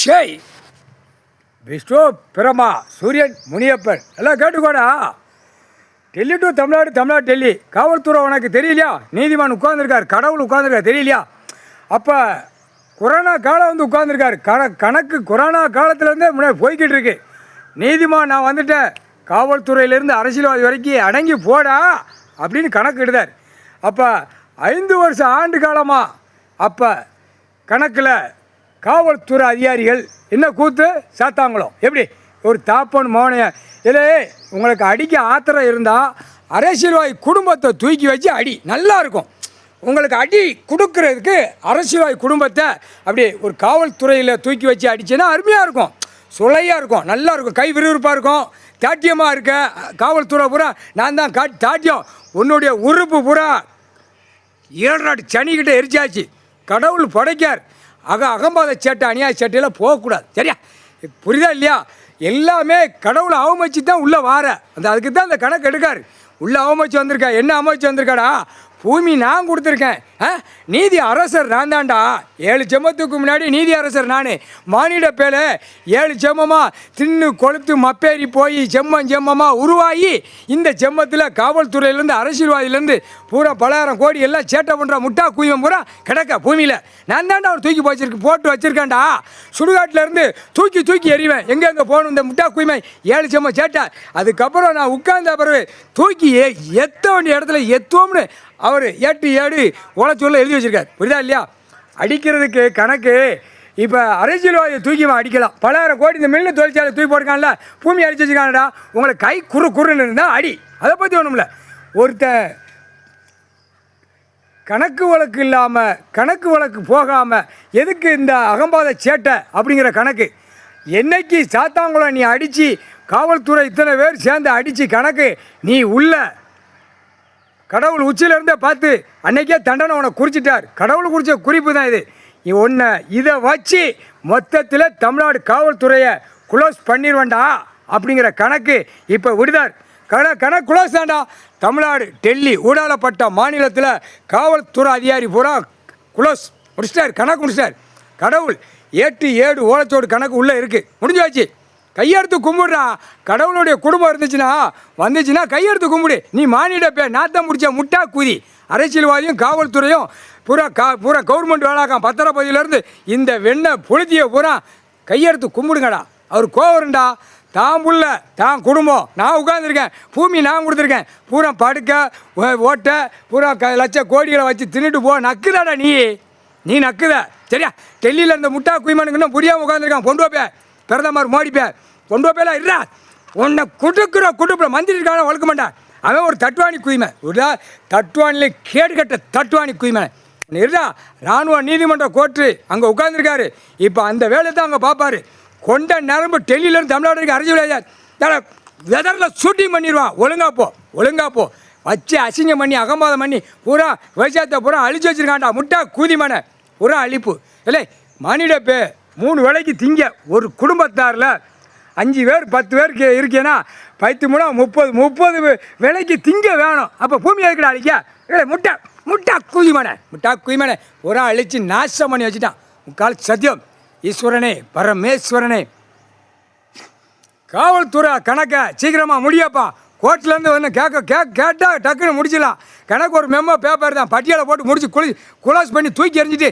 ஷேய் விஷ்ணு பிரமா சூரியன் முனியப்பன் எல்லாம் கேட்டுக்கோடா. டெல்லி டு தமிழ்நாடு, தமிழ்நாடு டெல்லி. காவல்துறை உனக்கு தெரியலையா? நீதிமான் உட்கார்ந்துருக்கார், கடவுள் உட்கார்ந்துருக்கார், தெரியலையா? அப்போ கொரோனா காலம் வந்து உட்கார்ந்துருக்காரு. கணக்கு கொரோனா காலத்துலேருந்தே முன்னாடி போய்கிட்டு இருக்கு. நீதிமான் நான் வந்துட்டேன், காவல்துறையிலேருந்து அரசியல்வாதி வரைக்கும் அடங்கி போடா அப்படின்னு கணக்கு இடுதார். அப்போ 5 வருஷம் ஆண்டு காலமாக அப்போ கணக்கில் காவல்துறை அதிகாரிகள் என்ன கூத்து சாத்தாங்களோ எப்படி ஒரு தாப்பன் மோனைய இல்லை. உங்களுக்கு அடிக்க ஆத்திரம் இருந்தால் அரசியல்வாதி குடும்பத்தை தூக்கி வச்சு அடி, நல்லா இருக்கும். உங்களுக்கு அடி கொடுக்கறதுக்கு அரசியல்வாதி குடும்பத்தை அப்படியே ஒரு காவல்துறையில் தூக்கி வச்சு அடிச்சேன்னா அருமையாக இருக்கும், சுளையாக இருக்கும், நல்லா இருக்கும், கை விறுவிறுப்பாக இருக்கும். தாட்டியமாக இருக்க காவல்துறை பூரா நான் தான் தாட்டியம், உன்னுடைய உறுப்பு பூரா 7 நாட்டு சனிக்கிட்ட எரிச்சாச்சு. கடவுள் படைக்கார். அகம்பாத சேட்டை அநியாய சேட்டையெல்லாம் போகக்கூடாது, சரியா? புரியுதா இல்லையா? எல்லாமே கடவுளை அவமதிச்சு தான் உள்ளே வார அதுக்கு தான் அந்த கணக்கு எடுக்காரு. உள்ளே அவமதிச்சு வந்திருக்கா. என்ன அவமதிச்சு வந்திருக்காடா? பூமி நான் கொடுத்துருக்கேன், நீதி அரசர் நான் தான்டா. 7 செம்மத்துக்கு முன்னாடி நீதி அரசர் நான். மானிட பேல 7 செம்மமாக தின்னு கொளுத்து மப்பேறி போய் செம்மமாக உருவாகி இந்த செம்மத்தில் காவல்துறையிலேருந்து அரசியல்வாதியிலேருந்து பூரா 10,000 கோடி எல்லாம் சேட்டை பண்ணுற முட்டா குய்வம் பூரா கிடக்க பூமியில் நான் தான்டா அவர் தூக்கி போட்டு வச்சுருக்கேன்டா. சுடுகாட்டிலேருந்து தூக்கி எறிவேன். எங்கே போகணும் இந்த முட்டா குய்மை 7 செம்ம சேட்டை. அதுக்கப்புறம் நான் உட்கார்ந்த பிறகு தூக்கி எத்த வேண்டிய இடத்துல எத்துவோம்னு அவர் 8 ஓலச்சொல்ல எழுதி வச்சிருக்காரு. புரியுதா இல்லையா? அடிக்கிறதுக்கு கணக்கு இப்போ அரசியல்வாதியை தூக்கி அடிக்கலாம். 10,000 கோடி இந்த மில்லு தொழிற்சாலை தூக்கி போட்டுக்கான்ல, பூமி அடிச்சு வச்சுக்கானடா. உங்களை கை குறுன்னு இருந்தால் அடி, அதை பற்றி ஒன்றும்ல. ஒருத்தன் கணக்கு வழக்கு இல்லாமல் கணக்கு வழக்கு போகாமல் எதுக்கு இந்த அகம்பாத சேட்டை அப்படிங்கிற கணக்கு? என்னைக்கு சாத்தாங்குளம் நீ அடித்து காவல்துறை இத்தனை பேர் சேர்ந்து அடித்து கணக்கு நீ உள்ள கடவுள் உச்சியிலேருந்தே பார்த்து அன்னைக்கே தண்டனை உனக்கு குறிச்சிட்டார். கடவுள் குறித்த குறிப்பு தான் இது. ஒன்று இதை வச்சு மொத்தத்தில் தமிழ்நாடு காவல்துறையை குளோஸ் பண்ணிடுவேண்டா அப்படிங்கிற கணக்கு இப்போ விடுதார். கணக்கு குளோஸ் தாண்டா. தமிழ்நாடு டெல்லி ஊடாலப்பட்ட மாநிலத்தில் காவல்துறை அதிகாரி பூரா குளோஸ் முடிச்சிட்டார், கணக்கு முடிச்சிட்டார். கடவுள் 7 ஓலச்சோடு கணக்கு உள்ளே இருக்குது, முடிஞ்சாச்சு. கையெடுத்து கும்பிடுறா. கடவுளுடைய குடும்பம் வந்துச்சுன்னா கையெடுத்து கும்பிடு. நீ மானிட நாத்தம் முடிச்ச முட்டா குதி. அரசியல்வாதியும் காவல்துறையும் பூரா கவர்மெண்ட் வேலாக்கான் பத்திரப்பதியிலேருந்து இந்த வெண்ணெய் புழுதியை பூரா கையெடுத்து கும்பிடுங்கடா. அவர் கோவருண்டா. தான் புள்ள தான் குடும்பம், நான் உட்காந்துருக்கேன், பூமி நான் கொடுத்துருக்கேன், பூரா படுக்க ஓட்ட பூரா லட்ச கோடிகளை வச்சு தின்னுட்டு போ. நக்குதாடா நீ நக்குத, சரியா? டெல்லியில் இந்த முட்டா குய்மனுக்கு இன்னும் புரியாமல் உட்காந்துருக்கான். கொண்டு வைப்பேன் பிரதமர் மோடிப்பே கொண்டு வைப்பேலாம் இருடா. உன்னை குடுப்புற மந்திரி இருக்கான வளர்க்க மாட்டான். அவன் ஒரு தட்டுவாணி குய்மை, ஒரு தட்டுவானிலே கேடுகட்ட தட்டுவாணி குய்மை இருடா. இராணுவ நீதிமன்ற கோர்ட்டு அங்கே உட்காந்துருக்காரு. இப்போ அந்த வேலையை தான் அங்கே பார்ப்பாரு. கொண்ட நரம்பு டெல்லியிலேருந்து தமிழ்நாட்டுக்கு அரசியல் வெதரில் ஷூட்டிங் பண்ணிடுவான். ஒழுங்கா போ வச்சு அசிங்கம் பண்ணி அகம்பாதம் பண்ணி பூரா விவசாயத்தை பூரா அழிச்சு வச்சுருக்காண்டா. முட்டா கூதிமான பூரா அழிப்பு இல்லை. மானிட 3 வேளைக்கு திங்க ஒரு குடும்பத்தாரில் 5 பேர் 10 பேருக்கு இருக்கேன்னா 10 மூணா 30 வேளைக்கு திங்க வேணும். அப்போ பூமி எதுக்கடா அழிக்க? இல்லை முட்டா குய்மனை ஒரு அழிச்சு நாசம் பண்ணி வச்சுட்டான். முக்கால் சத்தியம் ஈஸ்வரனே பரமேஸ்வரனே. காவல்துறை கணக்கை சீக்கிரமாக முடியப்பா. கோர்ட்லேருந்து வந்து கேட்டால் டக்குன்னு முடிச்சிடலாம். கணக்கு ஒரு மெம்மோ பேப்பர் தான், பட்டியலை போட்டு முடிச்சு குளாஸ் பண்ணி தூக்கி எறிஞ்சிட்டு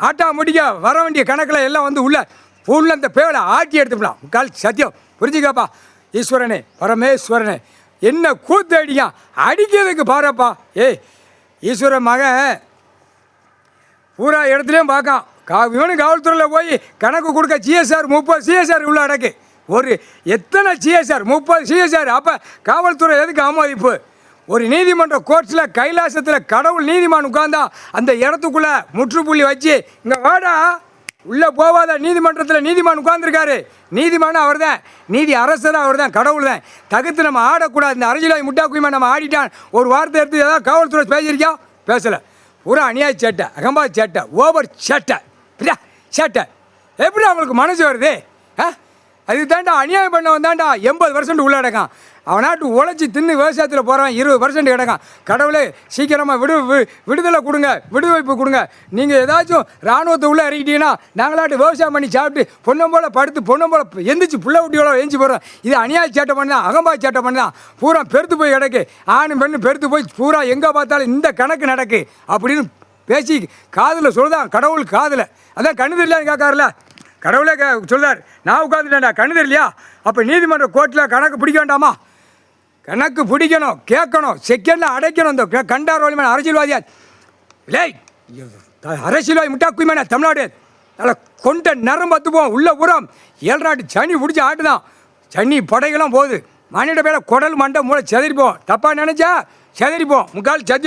ஆட்டோமேட்டிக்கா வர வேண்டிய கணக்கில் எல்லாம் வந்து உள்ள அந்த பேவலை ஆட்டி எடுத்துக்கலாம். முக்கால் சத்தியம் புரிஞ்சுக்கப்பா. ஈஸ்வரனே பரமேஸ்வரனே என்ன கூத்து அடிக்கிறதுக்கு பாருப்பா. ஈஸ்வரன் மகன் பூரா இடத்துலையும் பார்க்கான். இவனு காவல்துறையில் போய் கணக்கு கொடுக்க சிஎஸ்ஆர் 30 சிஎஸ்ஆர் உள்ள அடக்கு. ஒரு எத்தனை சிஎஸ்ஆர் 30 சிஎஸ்ஆர். அப்போ காவல்துறை எதுக்கு அவமதிப்பு? ஒரு நீதிமன்ற கோர்ட்ஸில் கைலாசத்தில் கடவுள் நீதிமான் உட்கார்ந்தா அந்த இடத்துக்குள்ளே முற்றுப்புள்ளி வச்சு இங்கே வாடா உள்ளே போவாத. நீதிமன்றத்தில் நீதிமான் உட்கார்ந்துருக்காரு. நீதிமான அவர் தான், நீதி அரசராக அவர் தான், கடவுள் தான். தகுத்து நம்ம ஆடக்கூடாது. இந்த அரசியலாய் முட்டா குய்மா நம்ம ஆடிட்டான். ஒரு வார்த்தை எடுத்து ஏதாவது காவல்துறை பேசியிருக்கா? பேசலை. பூரா அநியாய சேட்டை, அகம்பா சேட்டை, ஓவர் சேட்டை எப்படி அவங்களுக்கு மனசு வருது? அதுக்கு தாண்டா அநியாயம் பண்ணவன் தாண்டா 80% உள்ள கிடக்கான். அவனாட்டு உழைச்சி தின்னு விவசாயத்தில் போகிறான் 20% கிடக்கான். கடவுளே சீக்கிரமாக விடுதலை கொடுங்க, விடுவைப்பு கொடுங்க. நீங்கள் ஏதாச்சும் இராணுவத்தை உள்ளே இறக்கிட்டீங்கன்னா நாங்களாட்டு விவசாயம் பண்ணி சாப்பிட்டு பொண்ணம் போல் படுத்து பொண்ணம் போல் எந்திரிச்சு புள்ள குட்டியோட எஞ்சி போடுறோம். இது அநியாய சேட்டை பண்ணி தான், அகம்பாய் சேட்டை பண்ணி தான் பூரா பெருத்து போய் கிடக்கு. ஆணும் பெண்ணும் பெருத்து போய் பூரா எங்கே பார்த்தாலும் இந்த கணக்கு நடக்கு அப்படின்னு பேசி காதில் சொல்லுதான் கடவுள் காதில். அதான் கண்ணு தெரியலான்னு கேட்காருல, கடவுளே சொல்றார் நான் உட்காந்துட்டேன்டா கண்ணு தெரியலையா? அப்போ நீதிமன்ற கோர்ட்டில் கணக்கு பிடிக்க வேண்டாமா? கணக்கு பிடிக்கணும், கேட்கணும், செகண்டில் அடைக்கணும். இந்த கண்டாரோலிமான அரசியல்வாதியா இல்லை, அரசியல்வாதி முட்டா குய்மான தமிழ்நாடு அதில் கொண்ட நரம் பத்துப்போம் உள்ள பூரம் 7 நாட்டு சனி பிடிச்சி ஆட்டுதான். சனி படைகள்லாம் போகுது. மனித பேர குடல் மண்டை மூளை செதறிப்போம். தப்பாக நினச்சா செதறிப்போம். முக்கால் சத்தி